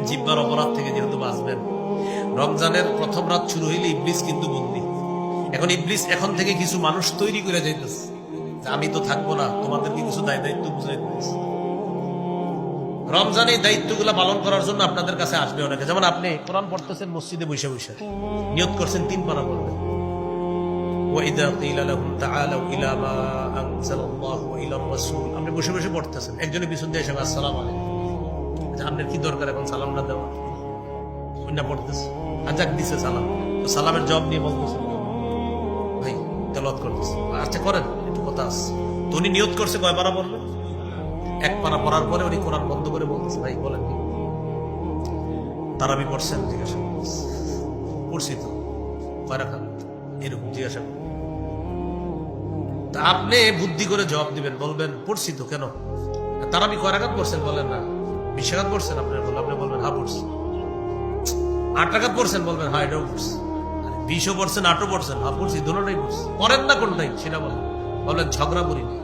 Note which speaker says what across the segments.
Speaker 1: জিহ্বার অপরাধ থেকে যেহেতু বাঁচবেন, রমজানের প্রথম রাত শুরু হইলে ইবলিস কিন্তু বন্দী। এখন ইবলিস এখন থেকে কিছু মানুষ তৈরি করে যাইতেছে, আমি তো থাকবো না, তোমাদেরকে কিছু দায়িত্ব বুঝাই দিতেছে। রমজান এই দায়িত্বগুলো পালন করার জন্য আপনাদের কাছে আসবে অনেকে। যেমন আপনি কোরআন পড়তেছেন মসজিদে বসে বসে, নিয়ত করছেন 3 পারা পড়বেন। আপনি বসে বসে পড়তেছেন, একজনের পিছন দিয়ে এসে আসসালাম আলাইকুম, আপনার কি দরকার এখন সালামটা দেওয়া? না পড়তেছে, আজাক দিছে সালাম, তো সালামের জবাব নিয়ে বলতেছে ভাই তেলাওয়াত করতেছে। আচ্ছা করেন, একটু কথা আছে। তো উনি নিয়ত করছে কয় পারা পড়বেন? 1 পারা পড়ার পরে উনি কোরআন বন্ধ করে বলতেছে ভাই বলেন কি তারাবি পড়ছেন? জিজ্ঞাসা পড়ছি তো, কয় রাকাত এরকম জিজ্ঞাসা। তা আপনি বুদ্ধি করে জবাব দিবেন, বলবেন পড়ছি তো। কেন তারাবি কয় রাকাত পড়ছেন? বলেন না 20 রাকাত পড়ছেন। আপনি বলবেন হ্যাঁ পড়ছি। 8 রাকাত পড়ছেন? বলবেন হ্যাঁ এটাও পড়ছি। 20ও পড়ছেন 8ও পড়ছেন? হ্যাঁ পড়ছি, দুটোটাই পড়ছি। পড়েন না কোনটাই সেটা বলেন। বলবেন ঝগড়া করি নাই,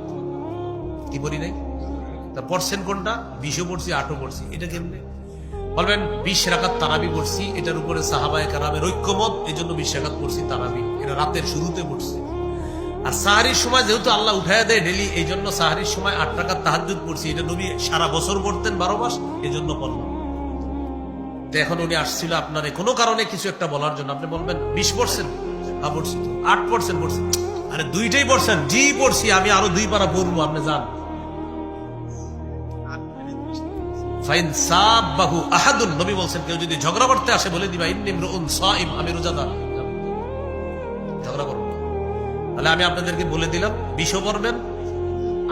Speaker 1: কি করি নাই? তা পড়ছেন কোনটা? 20ও পড়ছি 8ও পড়ছি, এটা কেমনে? বলবেন 20 রাকাত তারাবি পড়ছি, এটার উপরে সাহাবায়ে কেরামের ঐক্যমত, এই জন্য 20 রাকাত পড়ছি তারাবি, এটা রাতের শুরুতে পড়ছি। আর সাহারির সময় যেহেতু আল্লাহ উঠায় দেয় ডেলি, এই জন্য সাহারির সময় 8 রাকাত তাহাজ্জুদ পড়ছি, এটা নবী সারা বছর পড়তেন 12 মাস, এই জন্য পড়লাম। তো এখন উনি আসছিল আপনার কোনো কারণে কিছু একটা বলার জন্য, আপনি বলবেন 20 পড়ছেন? হ্যাঁ পড়ছি। 8 পড়ছেন? পড়ছি। আরে 2টাই পড়ছেন? জি পড়ছি, আমি আরো 2 পারা পড়বো, আপনি যান। নবী বলছেন কেউ যদি ঝগড়া করতে আসে বলে দিবা ইন্নী ইমরুউন সাইম, আমি রোজাদার, ঝগড়া করবো। তাহলে আমি আপনাদেরকে বলে দিলাম 20ও পড়বেন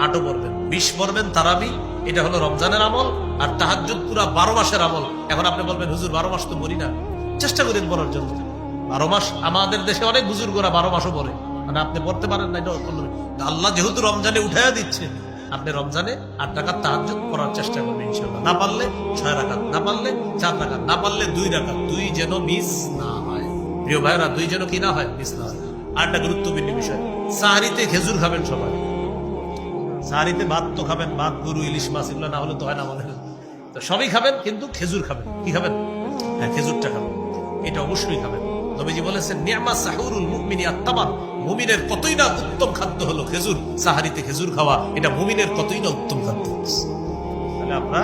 Speaker 1: 8ও পড়বেন, 20 পড়বেন তারাবি, এটা হলো রমজানের আমল, আর তাহাজ্জুদ পুরা 12 মাসের আমল। এখন আপনি বলবেন হুজুর 12 মাস তো পড়ি না, চেষ্টা করেন পড়ার জন্য। 12 মাস আমাদের দেশে অনেক বুজুর্গরা 12 মাসও পড়ে, মানে আপনি পড়তে পারেন না, এটা আল্লাহ যেহেতু রমজানে উঠাইয়া দিচ্ছে, আপনি রমজানে 8 রাকাত তাহাজ্জুদ পড়ার চেষ্টা করবেন ইনশাআল্লাহ। না পারলে 6 রাকাত, না পারলে 4 রাকাত, না পারলে 2 রাকাত, 2 যেন মিস না হয়। প্রিয় ভাইরা 2 যেন কি না হয়, মিস না হয়। আর একটা গুরুত্বপূর্ণ বিষয়, সাহারিতে খেজুর খাবেন সবাই। সাহারিতে ভাত তো খাবেন, ভাত, গরু, ইলিশ মাছ, এগুলো না হলে তো হয় না আমাদের। তো সবই খাবেন, কিন্তু খেজুর খাবেন। কি খাবেন? হ্যাঁ খেজুরটা খাবেন, এটা অবশ্যই খাবেন। নবীজি বলেছেন নি'মা সাহুরুল মুমিনি আত-তামার, মুমিনের কতই না উত্তম খাদ্য হলো খেজুর। সাহারিতে খেজুর খাওয়া এটা মুমিনের কতই না উত্তম খাদ্য। তাহলে আমরা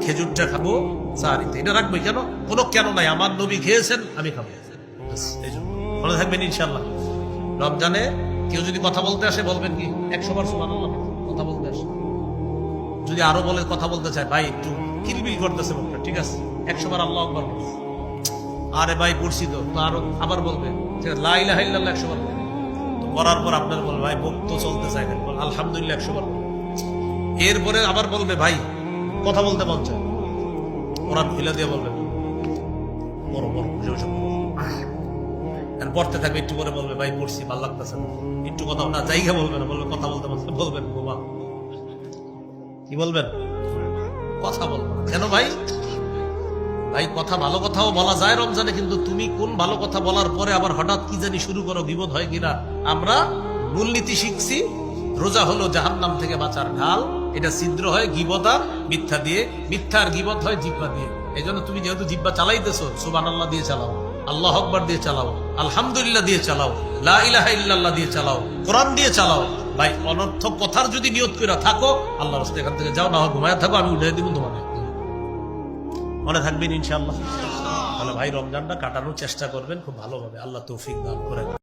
Speaker 1: খেজুরটা খাবো সাহারিতে, এটা রাখবো। কেন? কোনো কেন নাই, আমার নবী খেয়েছেন, আমি খাবো, এই জন্য। মনে থাকবেন ইনশাআল্লাহ। রমজানে কেউ যদি কথা বলতে আসে বলবেন কি 100 বার সুবহানাল্লাহ কথা বলতে আসে। যদি আরো বলে কথা বলতে চায়, ভাই একটু কিলবিল করতেছে মুখটা, ঠিক আছে 100 বার আল্লাহু আকবার। আরে ভাই পড়ছি তো, আরো আবার বলবে লা ইলাহা ইল্লাল্লাহ 100 বার। তো করার পর আপনার বলবে ভাই মুখ তো চলতে চায় না, আলহামদুলিল্লাহ 100 বার। এরপরে আবার বলবে ভাই কথা বলতে মন চায়, কোরআন খুলে দিয়ে বলবে বড় বড় পড়তে থাকবে। একটু পরে বলবে ভাই পড়ছি ভালো লাগতেছে না, একটু কথা না জায়গা বলবে না, বলবে কথা বলতে বলবেন বোমা। কি বলবেন? কথা বলবো। কেন ভাই? ভাই কথা ভালো কথাও বলা যায় রমজানে, কিন্তু তুমি কোন ভালো কথা বলার পরে আবার হঠাৎ কি জানি শুরু করো, গীবত হয় কিনা। আমরা মূলনীতি শিখছি, রোজা হলো জাহান্নাম থেকে বাঁচার ঢাল, এটা ছিদ্র হয় গীবত আর মিথ্যা দিয়ে, মিথ্যা আর গীবত হয় জিহ্বা দিয়ে। এই জন্য তুমি যেহেতু জিহ্বা চালাইতেছো, সুবহানাল্লাহ দিয়ে চালাও, আল্লাহ আকবার দিয়ে চালাও, আলহামদুলিল্লাহ দিয়ে চালাও, লা ইলাহা ইল্লাল্লাহ দিয়ে চালাও, কোরআন দিয়ে চালাও। ভাই অনর্থক কথার যদি নিয়ত করে থাকো, আল্লাহর রাস্তায় এখান থেকে যাও, না হয় ঘুমায় থাকো, আমি উঠে দিব তোমাকে। মনে থাকবেন ইনশাআল্লাহ। তাহলে ভাই রমজানটা কাটানোর চেষ্টা করবেন খুব ভালোভাবে, আল্লাহ তৌফিক দান করেন।